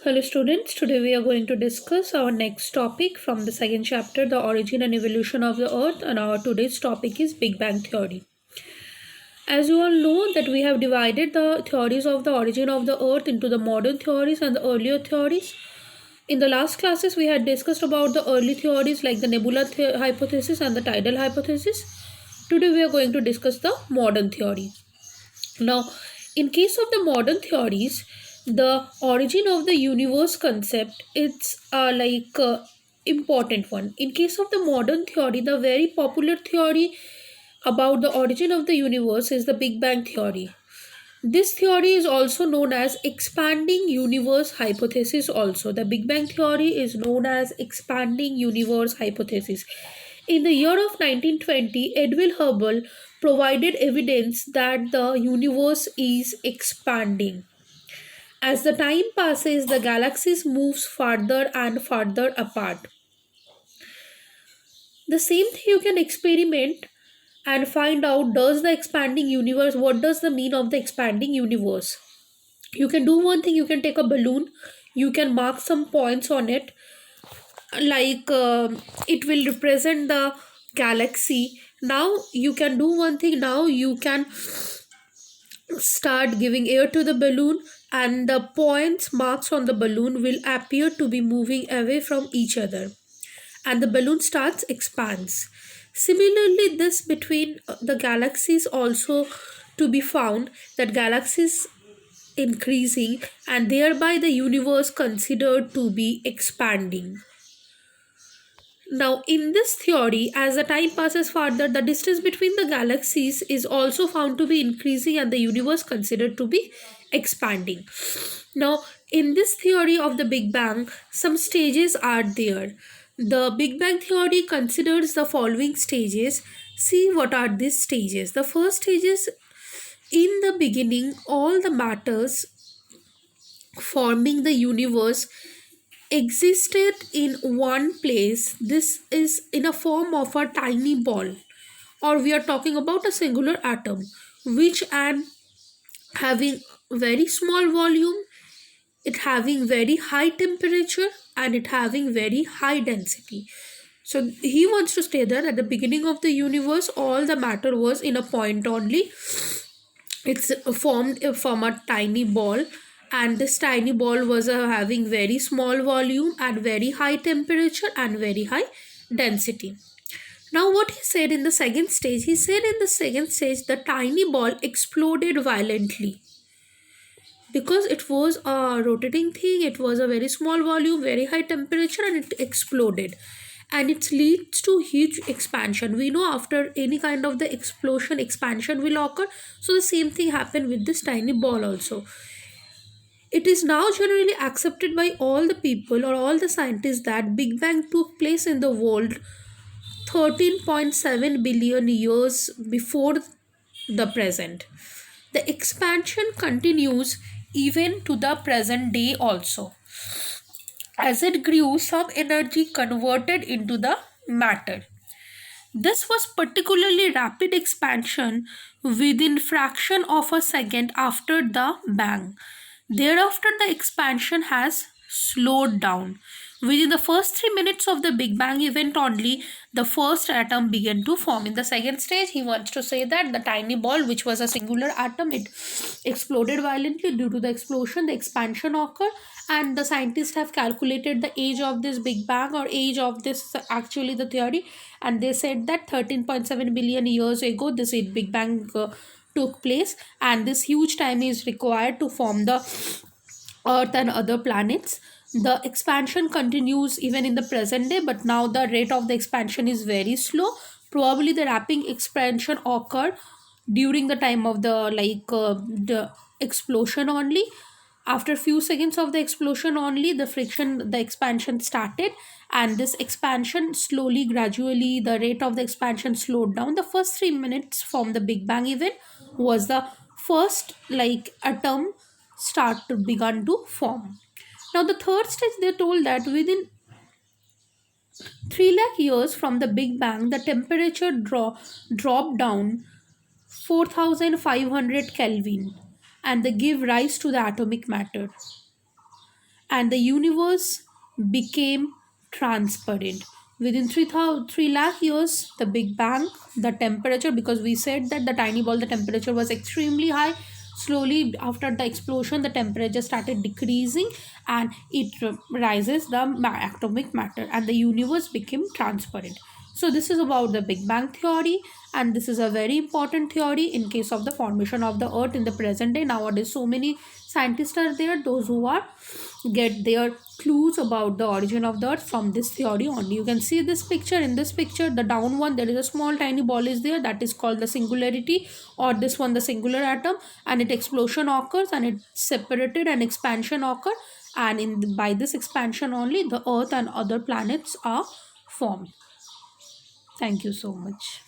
Hello, students. Today we are going to discuss our next topic from the second chapter, the origin and evolution of the Earth, and our today's topic is Big Bang Theory. As you all know, that we have divided the theories of the origin of the Earth into the modern theories and the earlier theories. In the last classes, we had discussed about the early theories like the nebula hypothesis and the tidal hypothesis. Today we are going to discuss the modern theory. Now, in case of the modern theories, the origin of the universe concept it's important one. In case of the modern theory, the very popular theory about the origin of the universe is the Big Bang theory. This theory is also known as expanding universe hypothesis also. The Big Bang theory is known as expanding universe hypothesis. In the year of 1920, Edwin Hubble provided evidence that the universe is expanding. As the time passes, the galaxies moves farther and farther apart. The same thing you can experiment and find out, does the expanding universe, what does the mean of the expanding universe? You can do one thing, you can take a balloon, you can mark some points on it, it will represent the galaxy. Now you can do one thing, now you can start giving air to the balloon, and the points marks on the balloon will appear to be moving away from each other, and the balloon starts expands. Similarly, this between the galaxies also to be found, that galaxies increasing and thereby the universe considered to be expanding. Now, in this theory, as the time passes further, the distance between the galaxies is also found to be increasing and the universe considered to be expanding. Now, in this theory of the Big Bang, some stages are there. The Big Bang theory considers the following stages. See what are these stages. The first stage is, in the beginning, all the matters forming the universe existed in one place. This is in a form of a tiny ball, or we are talking about a singular atom, which and having very small volume, it having very high temperature, and it having very high density. So he wants to say that at the beginning of the universe, all the matter was in a point only. It's formed from a tiny ball, and this tiny ball was having very small volume and very high temperature and very high density. Now what he said in the second stage, he said in the second stage the tiny ball exploded violently, because it was a rotating thing, it was a very small volume, very high temperature, and it exploded, and it leads to huge expansion. We know after any kind of the explosion, expansion will occur. So the same thing happened with this tiny ball also. It is now generally accepted by all the people or all the scientists that Big Bang took place in the world 13.7 billion years before the present. The expansion continues even to the present day also. As it grew, some energy converted into the matter. This was particularly rapid expansion within fraction of a second after the bang. Thereafter, the expansion has slowed down. Within the first 3 minutes of the Big Bang event only, the first atom began to form. In the second stage, he wants to say that the tiny ball, which was a singular atom, it exploded violently. Due to the explosion, the expansion occurred, and the scientists have calculated the age of this Big Bang, or age of this actually the theory, and they said that 13.7 billion years ago this Big Bang took place, and this huge time is required to form the Earth and other planets. The expansion continues even in the present day, but now the rate of the expansion is very slow. Probably the rapid expansion occurred during the time of the explosion only. After few seconds of the explosion only, the expansion started, and this expansion slowly, gradually, the rate of the expansion slowed down. The first 3 minutes from the Big Bang event was the first atom start to begun to form. Now the third stage, they told that within 3 lakh years from the Big Bang, the temperature dropped down 4500 Kelvin, and they give rise to the atomic matter. and the universe became transparent. Within 3 lakh years, the Big Bang, the temperature, because we said that the tiny ball, the temperature was extremely high. Slowly, after the explosion, the temperature started decreasing and it rises the atomic matter, and the universe became transparent. So, this is about the Big Bang theory, and this is a very important theory in case of the formation of the earth in the present day. Nowadays, so many scientists are there, those who are get their clues about the origin of the earth from this theory only. You can see this picture. In this picture, the down one, there is a small tiny ball is there, that is called the singularity, or this one the singular atom, and it explosion occurs and it separated and expansion occur, and by this expansion only the earth and other planets are formed. Thank you so much.